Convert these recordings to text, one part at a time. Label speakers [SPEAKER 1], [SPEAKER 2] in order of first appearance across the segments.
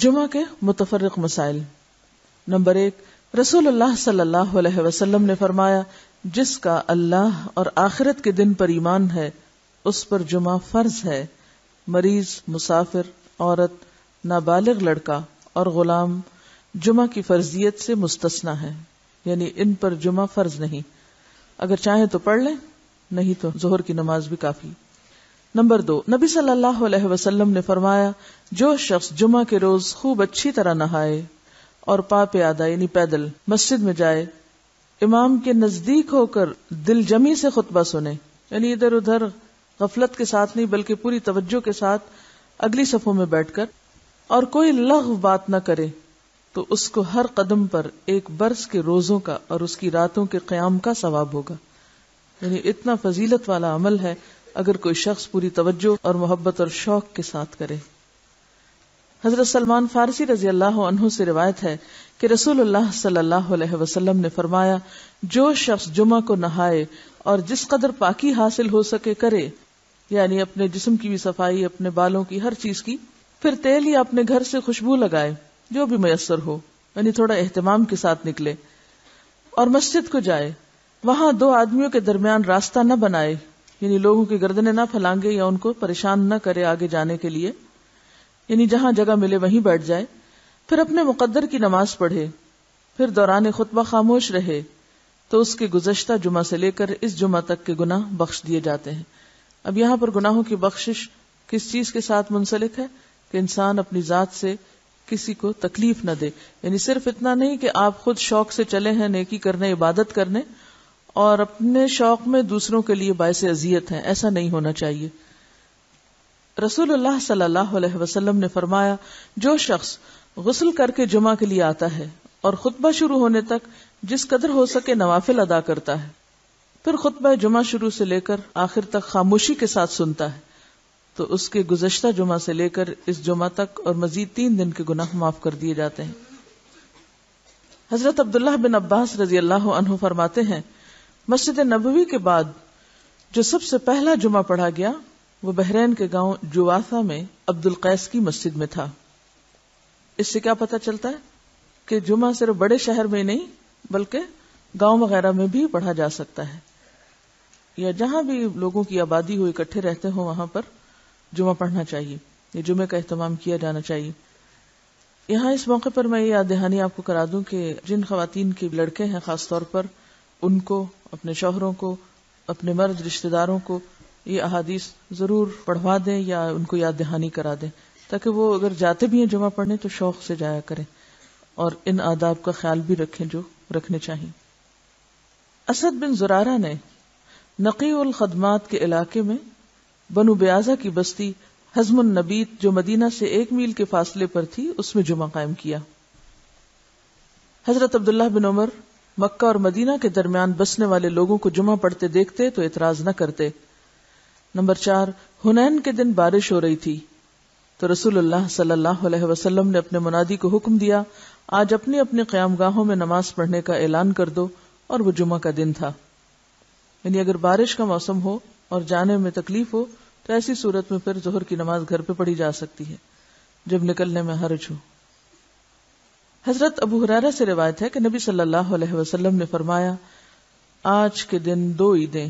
[SPEAKER 1] جمعہ کے متفرق مسائل۔ نمبر 1، رسول اللہ صلی اللہ علیہ وسلم نے فرمایا جس کا اللہ اور آخرت کے دن پر ایمان ہے اس پر جمعہ فرض ہے۔ مریض، مسافر، عورت، نابالغ لڑکا اور غلام جمعہ کی فرضیت سے مستثنی ہے، یعنی ان پر جمعہ فرض نہیں، اگر چاہیں تو پڑھ لیں، نہیں تو ظہر کی نماز بھی کافی۔ نمبر 2، نبی صلی اللہ علیہ وسلم نے فرمایا جو شخص جمعہ کے روز خوب اچھی طرح نہائے اور پا پیادہ یعنی پیدل مسجد میں جائے، امام کے نزدیک ہو کر دل جمی سے خطبہ سنے، یعنی ادھر ادھر غفلت کے ساتھ نہیں بلکہ پوری توجہ کے ساتھ اگلی صفوں میں بیٹھ کر، اور کوئی لغو بات نہ کرے، تو اس کو ہر قدم پر ایک برس کے روزوں کا اور اس کی راتوں کے قیام کا ثواب ہوگا۔ یعنی اتنا فضیلت والا عمل ہے اگر کوئی شخص پوری توجہ اور محبت اور شوق کے ساتھ کرے۔ حضرت سلمان فارسی رضی اللہ عنہ سے روایت ہے کہ رسول اللہ صلی اللہ علیہ وسلم نے فرمایا جو شخص جمعہ کو نہائے اور جس قدر پاکی حاصل ہو سکے کرے، یعنی اپنے جسم کی بھی صفائی، اپنے بالوں کی، ہر چیز کی، پھر تیل یا اپنے گھر سے خوشبو لگائے جو بھی میسر ہو، یعنی تھوڑا اہتمام کے ساتھ نکلے، اور مسجد کو جائے، وہاں 2 آدمیوں کے درمیان راستہ نہ بنائے، یعنی لوگوں کی گردنیں نہ پھلانگے یا ان کو پریشان نہ کرے آگے جانے کے لیے، یعنی جہاں جگہ ملے وہیں بیٹھ جائے، پھر اپنے مقدر کی نماز پڑھے، پھر دوران خطبہ خاموش رہے، تو اس کے گزشتہ جمعہ سے لے کر اس جمعہ تک کے گناہ بخش دیے جاتے ہیں۔ اب یہاں پر گناہوں کی بخشش کس چیز کے ساتھ منسلک ہے کہ انسان اپنی ذات سے کسی کو تکلیف نہ دے، یعنی صرف اتنا نہیں کہ آپ خود شوق سے چلے ہیں نیکی کرنے، عبادت کرنے، اور اپنے شوق میں دوسروں کے لیے باعث اذیت ہیں، ایسا نہیں ہونا چاہیے۔ رسول اللہ صلی اللہ علیہ وسلم نے فرمایا جو شخص غسل کر کے جمعہ کے لیے آتا ہے اور خطبہ شروع ہونے تک جس قدر ہو سکے نوافل ادا کرتا ہے، پھر خطبہ جمعہ شروع سے لے کر آخر تک خاموشی کے ساتھ سنتا ہے، تو اس کے گزشتہ جمعہ سے لے کر اس جمعہ تک اور مزید 3 دن کے گناہ معاف کر دیے جاتے ہیں۔ حضرت عبداللہ بن عباس رضی اللہ عنہ فرماتے ہیں مسجد نبوی کے بعد جو سب سے پہلا جمعہ پڑھا گیا وہ بحرین کے گاؤں جوافہ میں عبد القیس کی مسجد میں تھا۔ اس سے کیا پتہ چلتا ہے کہ جمعہ صرف بڑے شہر میں نہیں بلکہ گاؤں وغیرہ میں بھی پڑھا جا سکتا ہے، یا جہاں بھی لوگوں کی آبادی ہو، اکٹھے رہتے ہوں، وہاں پر جمعہ پڑھنا چاہیے، یہ جمعے کا اہتمام کیا جانا چاہیے۔ یہاں اس موقع پر میں یہ یاد دہانی آپ کو کرا دوں کہ جن خواتین کے لڑکے ہیں خاص طور پر ان کو، اپنے شوہروں کو، اپنے مرد رشتہ داروں کو یہ احادیث ضرور پڑھوا دیں یا ان کو یاد دہانی کرا دیں، تاکہ وہ اگر جاتے بھی ہیں جمعہ پڑھنے تو شوق سے جایا کریں اور ان آداب کا خیال بھی رکھیں جو رکھنے چاہیے۔ اسد بن زرارہ نے نقی الخدمات کے علاقے میں بنو بیازہ کی بستی حزم النبیت جو مدینہ سے 1 میل کے فاصلے پر تھی اس میں جمعہ قائم کیا۔ حضرت عبداللہ بن عمر مکہ اور مدینہ کے درمیان بسنے والے لوگوں کو جمعہ پڑھتے دیکھتے تو اعتراض نہ کرتے۔ نمبر 4، حنین کے دن بارش ہو رہی تھی تو رسول اللہ صلی اللہ علیہ وسلم نے اپنے منادی کو حکم دیا آج اپنی اپنی قیام گاہوں میں نماز پڑھنے کا اعلان کر دو، اور وہ جمعہ کا دن تھا۔ یعنی اگر بارش کا موسم ہو اور جانے میں تکلیف ہو تو ایسی صورت میں پھر ظہر کی نماز گھر پہ پڑھی جا سکتی ہے جب نکلنے میں حرج ہو۔ حضرت ابو ہریرہ سے روایت ہے کہ نبی صلی اللہ علیہ وسلم نے فرمایا آج کے دن 2 عیدیں،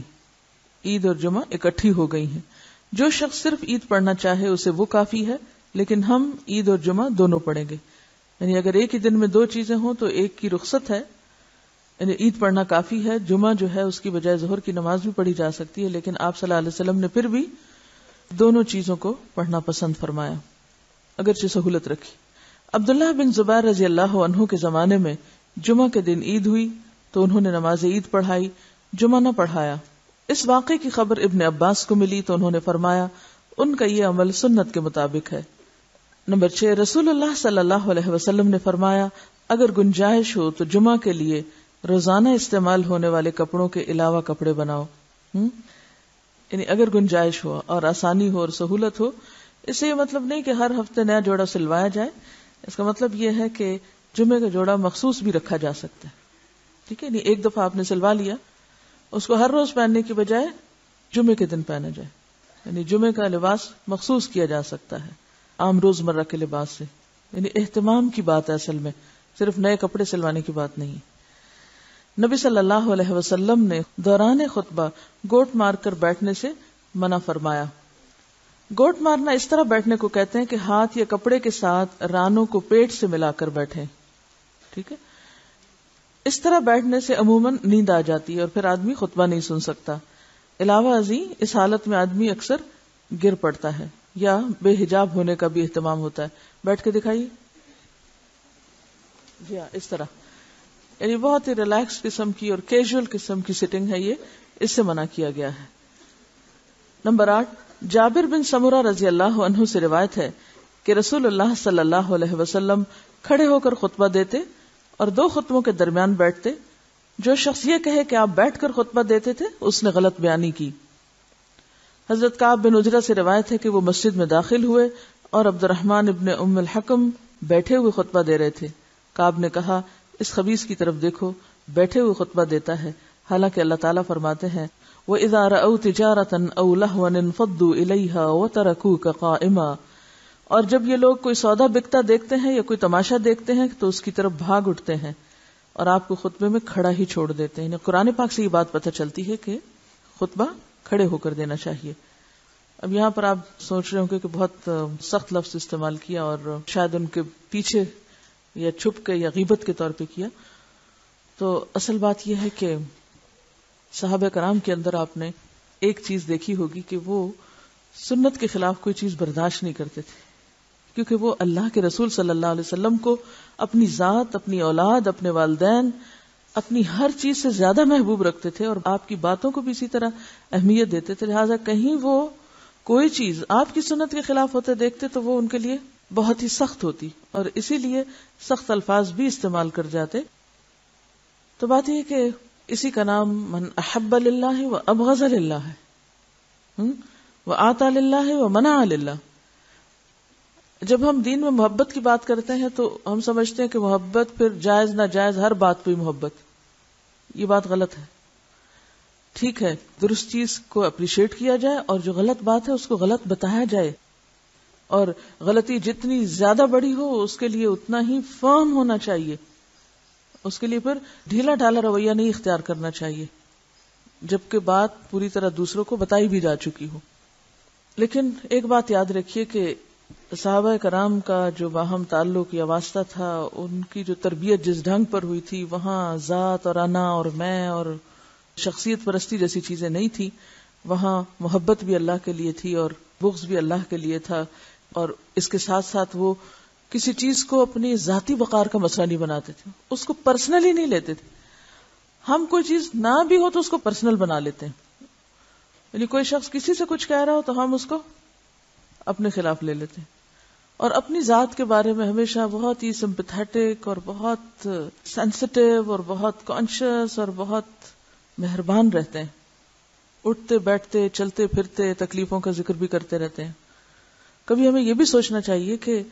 [SPEAKER 1] عید اور جمعہ اکٹھی ہو گئی ہیں، جو شخص صرف عید پڑھنا چاہے اسے وہ کافی ہے، لیکن ہم عید اور جمعہ دونوں پڑھیں گے۔ یعنی اگر ایک ہی دن میں 2 چیزیں ہوں تو ایک کی رخصت ہے، یعنی عید پڑھنا کافی ہے، جمعہ جو ہے اس کی بجائے ظہر کی نماز بھی پڑھی جا سکتی ہے، لیکن آپ صلی اللہ علیہ وسلم نے پھر بھی دونوں چیزوں کو پڑھنا پسند فرمایا، اگرچہ سہولت رکھی۔ عبداللہ بن زبیر رضی اللہ عنہ کے زمانے میں جمعہ کے دن عید ہوئی تو انہوں نے نماز عید پڑھائی، جمعہ نہ پڑھایا۔ اس واقعے کی خبر ابن عباس کو ملی تو انہوں نے فرمایا ان کا یہ عمل سنت کے مطابق ہے۔ نمبر 6، رسول اللہ صلی اللہ علیہ وسلم نے فرمایا اگر گنجائش ہو تو جمعہ کے لیے روزانہ استعمال ہونے والے کپڑوں کے علاوہ کپڑے بناؤ۔ یعنی اگر گنجائش ہو اور آسانی ہو اور سہولت ہو، اس سے یہ مطلب نہیں کہ ہر ہفتے نیا جوڑا سلوایا جائے، اس کا مطلب یہ ہے کہ جمعے کا جوڑا مخصوص بھی رکھا جا سکتا ہے، ٹھیک ہے، نہیں ایک دفعہ آپ نے سلوا لیا، اس کو ہر روز پہننے کی بجائے جمعے کے دن پہنا جائے، یعنی جمعے کا لباس مخصوص کیا جا سکتا ہے عام روزمرہ کے لباس سے۔ یعنی اہتمام کی بات ہے اصل میں، صرف نئے کپڑے سلوانے کی بات نہیں. نبی صلی اللہ علیہ وسلم نے دوران خطبہ گوٹ مار کر بیٹھنے سے منع فرمایا. گوٹ مارنا اس طرح بیٹھنے کو کہتے ہیں کہ ہاتھ یا کپڑے کے ساتھ رانوں کو پیٹ سے ملا کر بیٹھیں. ٹھیک ہے، اس طرح بیٹھنے سے عموماً نیند آ جاتی ہے اور پھر آدمی خطبہ نہیں سن سکتا. علاوہ ازیں اس حالت میں آدمی اکثر گر پڑتا ہے یا بے حجاب ہونے کا بھی اہتمام ہوتا ہے. بیٹھ کے دکھائیے. جی ہاں، اس طرح، یعنی بہت ہی ریلیکس قسم کی اور کیجول قسم کی سٹنگ ہے، یہ اس سے منع کیا گیا ہے. نمبر 8، جابر بن سمرہ رضی اللہ عنہ سے روایت ہے کہ رسول اللہ صلی اللہ علیہ وسلم کھڑے ہو کر خطبہ دیتے اور 2 خطبوں کے درمیان بیٹھتے. جو شخص یہ کہے کہ آپ بیٹھ کر خطبہ دیتے تھے اس نے غلط بیانی کی. حضرت کعب بن عجرہ سے روایت ہے کہ وہ مسجد میں داخل ہوئے اور عبد الرحمن ابن ام الحکم بیٹھے ہوئے خطبہ دے رہے تھے. کعب نے کہا، اس خبیث کی طرف دیکھو، بیٹھے ہوئے خطبہ دیتا ہے، حالانکہ اللہ تعالیٰ فرماتے ہیں وَإِذَا رَأَوْا تِجَارَةً أَوْ لَهْوًا انفضوا إِلَيْهَا وَتَرَكُوكَ قَائِمًا. اور جب یہ لوگ کوئی سودا بکتا دیکھتے ہیں یا کوئی تماشا دیکھتے ہیں تو اس کی طرف بھاگ اٹھتے ہیں اور آپ کو خطبے میں کھڑا ہی چھوڑ دیتے ہیں. قرآن پاک سے یہ بات پتہ چلتی ہے کہ خطبہ کھڑے ہو کر دینا چاہیے. اب یہاں پر آپ سوچ رہے ہوں کہ بہت سخت لفظ استعمال کیا اور شاید ان کے پیچھے یا چھپ کے یا غیبت کے طور پہ کیا. تو اصل بات یہ ہے کہ صحابہ کرام کے اندر آپ نے ایک چیز دیکھی ہوگی کہ وہ سنت کے خلاف کوئی چیز برداشت نہیں کرتے تھے، کیونکہ وہ اللہ کے رسول صلی اللہ علیہ وسلم کو اپنی ذات، اپنی اولاد، اپنے والدین، اپنی ہر چیز سے زیادہ محبوب رکھتے تھے اور آپ کی باتوں کو بھی اسی طرح اہمیت دیتے تھے. لہٰذا کہیں وہ کوئی چیز آپ کی سنت کے خلاف ہوتے دیکھتے تو وہ ان کے لیے بہت ہی سخت ہوتی اور اسی لیے سخت الفاظ بھی استعمال کر جاتے. تو بات یہ کہ اسی کا نام من احب للہ و ابغض للہ ہے، و آتا للہ و منع للہ. جب ہم دین میں محبت کی بات کرتے ہیں تو ہم سمجھتے ہیں کہ محبت پھر جائز ناجائز ہر بات پہ محبت. یہ بات غلط ہے. ٹھیک ہے، درست چیز کو اپریشیٹ کیا جائے اور جو غلط بات ہے اس کو غلط بتایا جائے، اور غلطی جتنی زیادہ بڑی ہو اس کے لیے اتنا ہی فرم ہونا چاہیے. اس کے لیے پھر ڈھیلا ڈھالا رویہ نہیں اختیار کرنا چاہیے جبکہ بات پوری طرح دوسروں کو بتائی بھی جا چکی ہو. لیکن ایک بات یاد رکھیے کہ صحابہ کرام کا جو باہم تعلق یا واسطہ تھا، ان کی جو تربیت جس ڈھنگ پر ہوئی تھی، وہاں ذات اور انا اور میں اور شخصیت پرستی جیسی چیزیں نہیں تھی. وہاں محبت بھی اللہ کے لیے تھی اور بغض بھی اللہ کے لیے تھا، اور اس کے ساتھ ساتھ وہ کسی چیز کو اپنی ذاتی وقار کا مسئلہ نہیں بناتے تھے، اس کو پرسنلی نہیں لیتے تھے. ہم کوئی چیز نہ بھی ہو تو اس کو پرسنل بنا لیتے ہیں، یعنی کوئی شخص کسی سے کچھ کہہ رہا ہو تو ہم اس کو اپنے خلاف لے لیتے ہیں، اور اپنی ذات کے بارے میں ہمیشہ بہت ہی سمپیتھیٹک اور بہت سینسٹیو اور بہت کانشیس اور بہت مہربان رہتے ہیں. اٹھتے بیٹھتے چلتے پھرتے تکلیفوں کا ذکر بھی کرتے رہتے ہیں. کبھی ہمیں یہ بھی سوچنا چاہیے کہ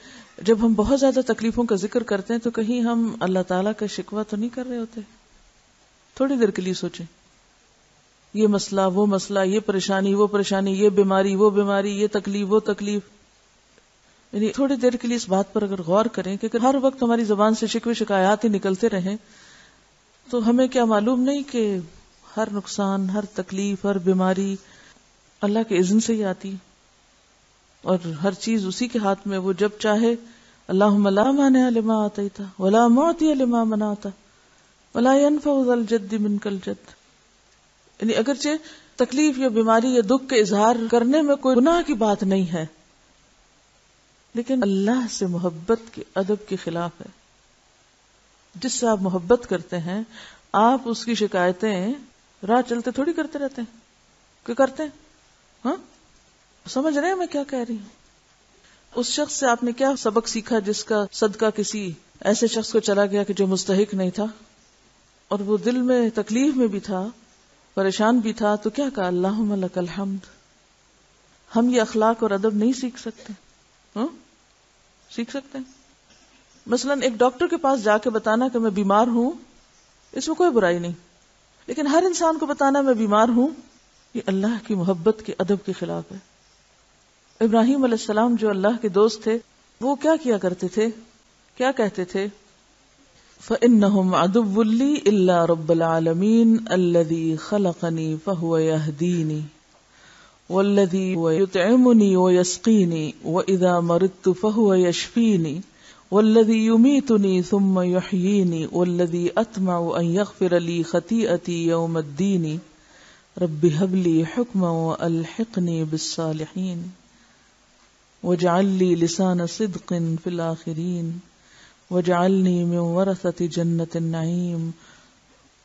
[SPEAKER 1] جب ہم بہت زیادہ تکلیفوں کا ذکر کرتے ہیں تو کہیں ہم اللہ تعالیٰ کا شکوہ تو نہیں کر رہے ہوتے. تھوڑی دیر کے لیے سوچیں، یہ مسئلہ وہ مسئلہ، یہ پریشانی وہ پریشانی، یہ بیماری وہ بیماری، یہ تکلیف وہ تکلیف. یعنی تھوڑی دیر کے لیے اس بات پر اگر غور کریں کہ ہر وقت ہماری زبان سے شکوے شکایات ہی نکلتے رہیں تو ہمیں کیا معلوم نہیں کہ ہر نقصان، ہر تکلیف، ہر بیماری اللہ کے اذن سے ہی آتی، اور ہر چیز اسی کے ہاتھ میں. وہ جب چاہے اللہم لا مانع لما آتیت ولا معطی لما منعت ولا ينفع ذا الجد منک الجد. یعنی اگرچہ تکلیف یا بیماری یا دکھ کے اظہار کرنے میں کوئی گناہ کی بات نہیں ہے، لیکن اللہ سے محبت کے ادب کے خلاف ہے. جس سے آپ محبت کرتے ہیں آپ اس کی شکایتیں راہ چلتے تھوڑی کرتے رہتے ہیں کہ کرتے ہیں. ہاں سمجھ رہے ہیں میں کیا کہہ رہی ہوں؟ اس شخص سے آپ نے کیا سبق سیکھا جس کا صدقہ کسی ایسے شخص کو چلا گیا کہ جو مستحق نہیں تھا اور وہ دل میں تکلیف میں بھی تھا، پریشان بھی تھا، تو کیا کہا؟ اللہم لک الحمد. ہم یہ اخلاق اور ادب نہیں سیکھ سکتے؟ ہاں سیکھ سکتے ہیں. مثلا ایک ڈاکٹر کے پاس جا کے بتانا کہ میں بیمار ہوں، اس میں کوئی برائی نہیں، لیکن ہر انسان کو بتانا میں بیمار ہوں، یہ اللہ کی محبت کے ادب کے خلاف ہے. ابراہیم علیہ السلام جو اللہ کے دوست تھے وہ کیا کیا کرتے تھے؟ کیا کہتے تھے؟ فَإِنَّهُمْ عَدُوٌّ لِّي إِلَّا رَبَّ الْعَالَمِينَ الَّذِي خَلَقَنِي فَهُوَ يَهْدِينِي وَالَّذِي يُطْعِمُنِي وَيَسْقِينِي وَإِذَا مَرِضْتُ فَهُوَ يَشْفِينِي وَالَّذِي يُمِيتُنِي ثُمَّ يُحْيِينِي وَالَّذِي أَطْمَعُ أَن يَغْفِرَ لِي خَطِيئَتِي يَوْمَ الدِّينِ رَبِّ هَبْ لِي حُكْمًا وَأَلْحِقْنِي بِالصَّالِحِينَ وَاجْعَل لِّي لِسَانَ صِدْقٍ فِي الْآخِرِينَ وَاجْعَلْنِي مِن وَرَثَةِ جَنَّةِ النَّعِيمِ.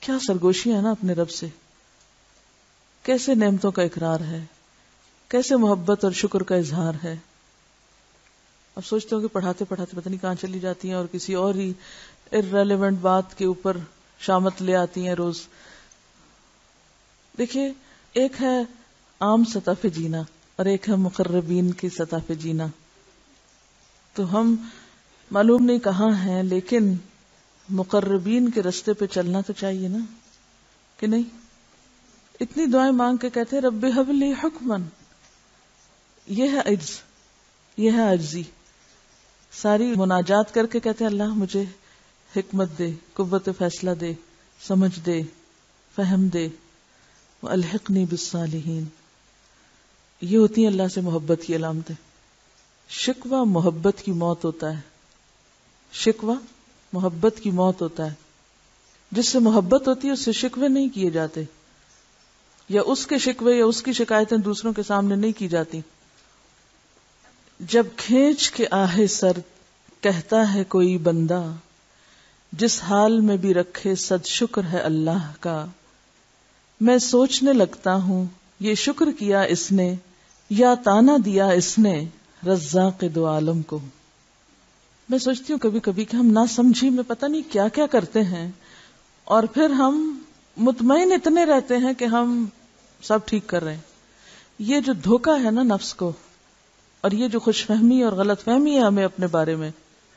[SPEAKER 1] کیا سرگوشی ہے نا اپنے رب سے، کیسے نعمتوں کا اقرار ہے، کیسے محبت اور شکر کا اظہار ہے. اب سوچتے ہو کہ پڑھاتے پڑھاتے پتہ نہیں کہاں چلی جاتی ہیں اور کسی اور ہی irrelevant بات کے اوپر شامت لے آتی ہیں روز. دیکھیے، ایک ہے عام سطح پہ جینا اور ایک ہے مقربین کی سطح پہ جینا. تو ہم معلوم نہیں کہاں ہیں، لیکن مقربین کے رستے پہ چلنا تو چاہیے نا، کہ نہیں؟ اتنی دعائیں مانگ کے کہتے ہیں رب ہب لی حکمن. یہ ہے عجز، یہ ہے عجزی. ساری مناجات کر کے کہتے ہیں اللہ مجھے حکمت دے، قوت فیصلہ دے، سمجھ دے، فہم دے. وَأَلْحِقْنِي بِالصَّالِحِينَ. یہ ہوتی ہیں اللہ سے محبت کی علامتیں. شکوہ محبت کی موت ہوتا ہے. شکوہ محبت کی موت ہوتا ہے. جس سے محبت ہوتی ہے اس سے شکوے نہیں کیے جاتے، یا اس کے شکوے یا اس کی شکایتیں دوسروں کے سامنے نہیں کی جاتی. جب کھینچ کے آہے سر کہتا ہے کوئی بندہ، جس حال میں بھی رکھے صد شکر ہے اللہ کا، میں سوچنے لگتا ہوں یہ شکر کیا اس نے یا تانا دیا اس نے رزاق دو عالم کو. میں سوچتی ہوں کبھی کبھی کہ ہم نہ سمجھی میں پتہ نہیں کیا کیا کرتے ہیں، اور پھر ہم مطمئن اتنے رہتے ہیں کہ ہم سب ٹھیک کر رہے ہیں. یہ جو دھوکہ ہے نا نفس کو، اور یہ جو خوش فہمی اور غلط فہمی ہے ہمیں اپنے بارے میں،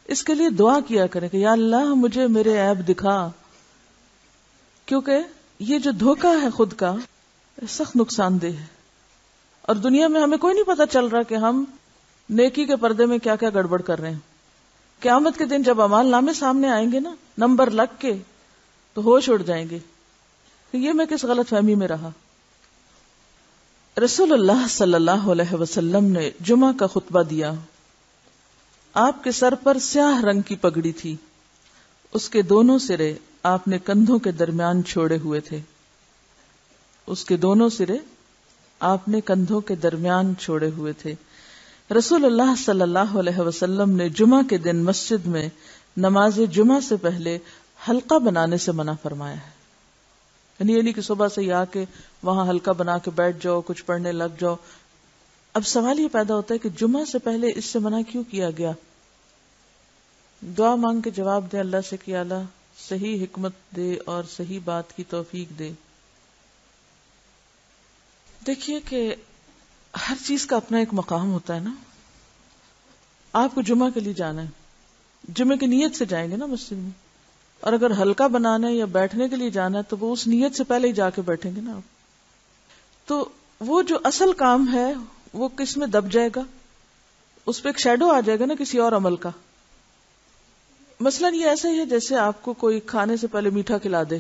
[SPEAKER 1] اس کے لیے دعا کیا کریں کہ یا اللہ مجھے میرے عیب دکھا. کیونکہ یہ جو دھوکہ ہے خود کا سخت نقصان دہ ہے، اور دنیا میں ہمیں کوئی نہیں پتا چل رہا کہ ہم نیکی کے پردے میں کیا کیا گڑبڑ کر رہے ہیں. قیامت کے دن جب اعمال نامے سامنے آئیں گے نا نمبر لگ کے، تو ہوش اڑ جائیں گے کہ یہ میں کس غلط فہمی میں رہا. رسول اللہ صلی اللہ علیہ وسلم نے جمعہ کا خطبہ دیا. آپ کے سر پر سیاہ رنگ کی پگڑی تھی، اس کے دونوں سرے آپ نے کندھوں کے درمیان چھوڑے ہوئے تھے. اس کے دونوں سرے آپ نے کندھوں کے درمیان چھوڑے ہوئے تھے. رسول اللہ صلی اللہ علیہ وسلم نے جمعہ کے دن مسجد میں نماز جمعہ سے پہلے حلقہ بنانے سے منع فرمایا ہے. یعنی یہ نہیں کہ صبح سے ہی آ کے وہاں حلقہ بنا کے بیٹھ جاؤ، کچھ پڑھنے لگ جاؤ. اب سوال یہ پیدا ہوتا ہے کہ جمعہ سے پہلے اس سے منع کیوں کیا گیا؟ دعا مانگ کے جواب دیں اللہ سے کہ اللہ صحیح حکمت دے اور صحیح بات کی توفیق دے. دیکھیے کہ ہر چیز کا اپنا ایک مقام ہوتا ہے نا. آپ کو جمعہ کے لیے جانا ہے، جمعہ کی نیت سے جائیں گے نا مسجد میں، اور اگر حلقہ بنانا ہے یا بیٹھنے کے لیے جانا ہے تو وہ اس نیت سے پہلے ہی جا کے بیٹھیں گے نا آپ. تو وہ جو اصل کام ہے وہ کس میں دب جائے گا، اس پہ ایک شیڈو آ جائے گا نا کسی اور عمل کا. مثلاً یہ ایسا ہی ہے جیسے آپ کو کوئی کھانے سے پہلے میٹھا کھلا دے.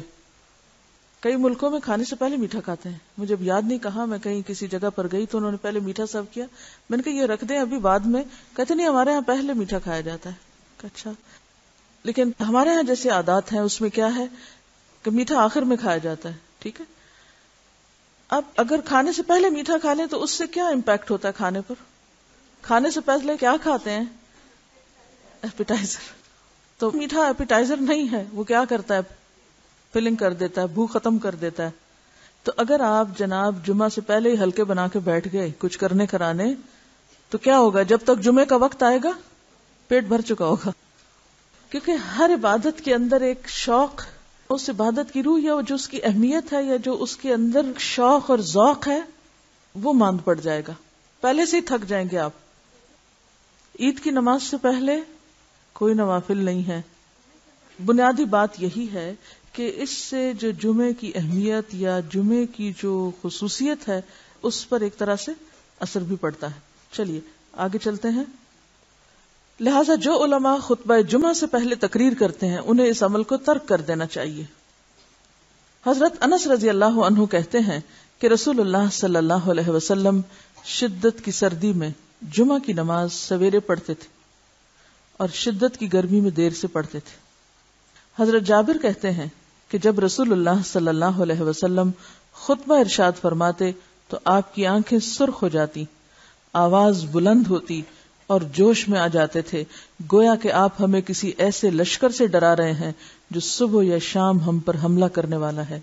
[SPEAKER 1] کئی ملکوں میں کھانے سے پہلے میٹھا کھاتے ہیں. مجھے اب یاد نہیں کہاں، میں کہیں کسی جگہ پر گئی تو انہوں نے پہلے میٹھا سرو کیا. میں نے کہا یہ رکھ دیں ابھی بعد میں. کہتے نہیں ہمارے ہاں پہلے میٹھا کھایا جاتا ہے. اچھا، لیکن ہمارے ہاں جیسے عادات ہیں اس میں کیا ہے کہ میٹھا آخر میں کھایا جاتا ہے. ٹھیک ہے، اب اگر کھانے سے پہلے میٹھا کھا لیں تو اس سے کیا امپیکٹ ہوتا ہے کھانے پر؟ کھانے سے پہلے کیا کھاتے ہیں؟ ایپیٹائزر. تو میٹھا ایپیٹائزر نہیں ہے، وہ کیا کرتا ہے؟ فلنگ کر دیتا ہے، بھوک ختم کر دیتا ہے. تو اگر آپ جناب جمعہ سے پہلے ہی ہلکے بنا کے بیٹھ گئے کچھ کرنے کرانے، تو کیا ہوگا؟ جب تک جمعے کا وقت آئے گا پیٹ بھر چکا ہوگا. کیونکہ ہر عبادت کے اندر ایک شوق، اس عبادت کی روح یا جو اس کی اہمیت ہے یا جو اس کے اندر شوق اور ذوق ہے وہ ماند پڑ جائے گا. پہلے سے ہی تھک جائیں گے آپ. عید کی نماز سے پہلے کوئی نوافل نہیں ہے. بنیادی بات یہی ہے کہ اس سے جو جمعے کی اہمیت یا جمعے کی جو خصوصیت ہے اس پر ایک طرح سے اثر بھی پڑتا ہے. چلیے آگے چلتے ہیں. لہذا جو علماء خطبہ جمعہ سے پہلے تقریر کرتے ہیں انہیں اس عمل کو ترک کر دینا چاہیے۔ حضرت انس رضی اللہ عنہ کہتے ہیں کہ رسول اللہ صلی اللہ علیہ وسلم شدت کی سردی میں جمعہ کی نماز سویرے پڑھتے تھے اور شدت کی گرمی میں دیر سے پڑھتے تھے۔ حضرت جابر کہتے ہیں کہ جب رسول اللہ صلی اللہ علیہ وسلم خطبہ ارشاد فرماتے تو آپ کی آنکھیں سرخ ہو جاتی، آواز بلند ہوتی اور جوش میں آ جاتے تھے، گویا کہ آپ ہمیں کسی ایسے لشکر سے ڈرا رہے ہیں جو صبح یا شام ہم پر حملہ کرنے والا ہے،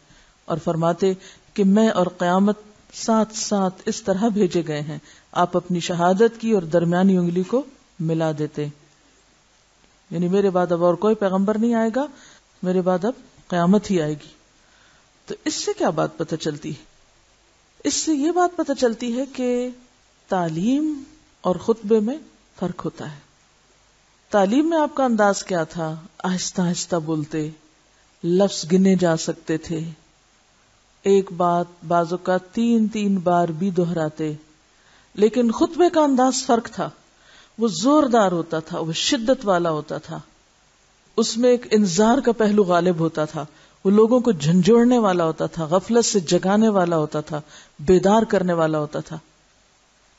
[SPEAKER 1] اور فرماتے کہ میں اور قیامت ساتھ ساتھ اس طرح بھیجے گئے ہیں۔ آپ اپنی شہادت کی اور درمیانی انگلی کو ملا دیتے، یعنی میرے بعد اب اور کوئی پیغمبر نہیں آئے گا، میرے بعد اب قیامت ہی آئے گی۔ تو اس سے کیا بات پتہ چلتی ہے؟ اس سے یہ بات پتہ چلتی ہے کہ تعلیم اور خطبے میں فرق ہوتا ہے۔ تعلیم میں آپ کا انداز کیا تھا؟ آہستہ آہستہ بولتے، لفظ گنے جا سکتے تھے، ایک بات بعض اوقات 3 بار بھی دہراتے، لیکن خطبے کا انداز فرق تھا، وہ زوردار ہوتا تھا، وہ شدت والا ہوتا تھا، اس میں ایک انذار کا پہلو غالب ہوتا تھا، وہ لوگوں کو جھنجھوڑنے والا ہوتا تھا، غفلت سے جگانے والا ہوتا تھا، بیدار کرنے والا ہوتا تھا۔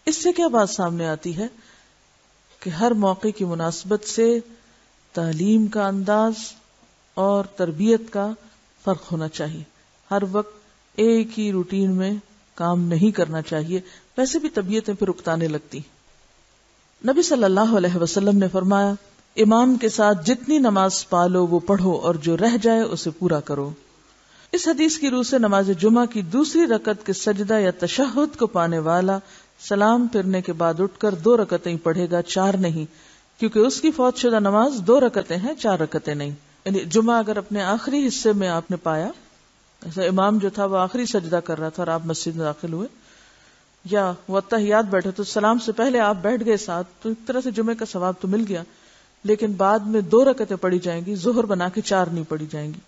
[SPEAKER 1] اس سے کیا بات سامنے آتی ہے کہ ہر موقع کی مناسبت سے تعلیم کا انداز اور تربیت کا فرق ہونا چاہیے، ہر وقت ایک ہی روٹین میں کام نہیں کرنا چاہیے، ویسے بھی طبیعتیں پھر اکتانے لگتی۔ نبی صلی اللہ علیہ وسلم نے فرمایا، امام کے ساتھ جتنی نماز پالو وہ پڑھو اور جو رہ جائے اسے پورا کرو۔ اس حدیث کی روح سے نماز جمعہ کی دوسری رکعت کے سجدہ یا تشہد کو پانے والا سلام پھرنے کے بعد اٹھ کر 2 رکعتیں ہی پڑھے گا، 4 نہیں، کیونکہ اس کی فوت شدہ نماز 2 رکعتیں ہیں، 4 رکعتیں نہیں۔ یعنی جمعہ اگر اپنے آخری حصے میں آپ نے پایا، ایسا امام جو تھا وہ آخری سجدہ کر رہا تھا اور آپ مسجد میں داخل ہوئے، یا وہ تحیات بیٹھے تو سلام سے پہلے آپ بیٹھ گئے ساتھ، تو ایک طرح سے جمعے کا ثواب تو مل گیا، لیکن بعد میں 2 رکعتیں پڑھی جائیں گی، ظہر بنا کے 4 نہیں پڑھی جائیں گی۔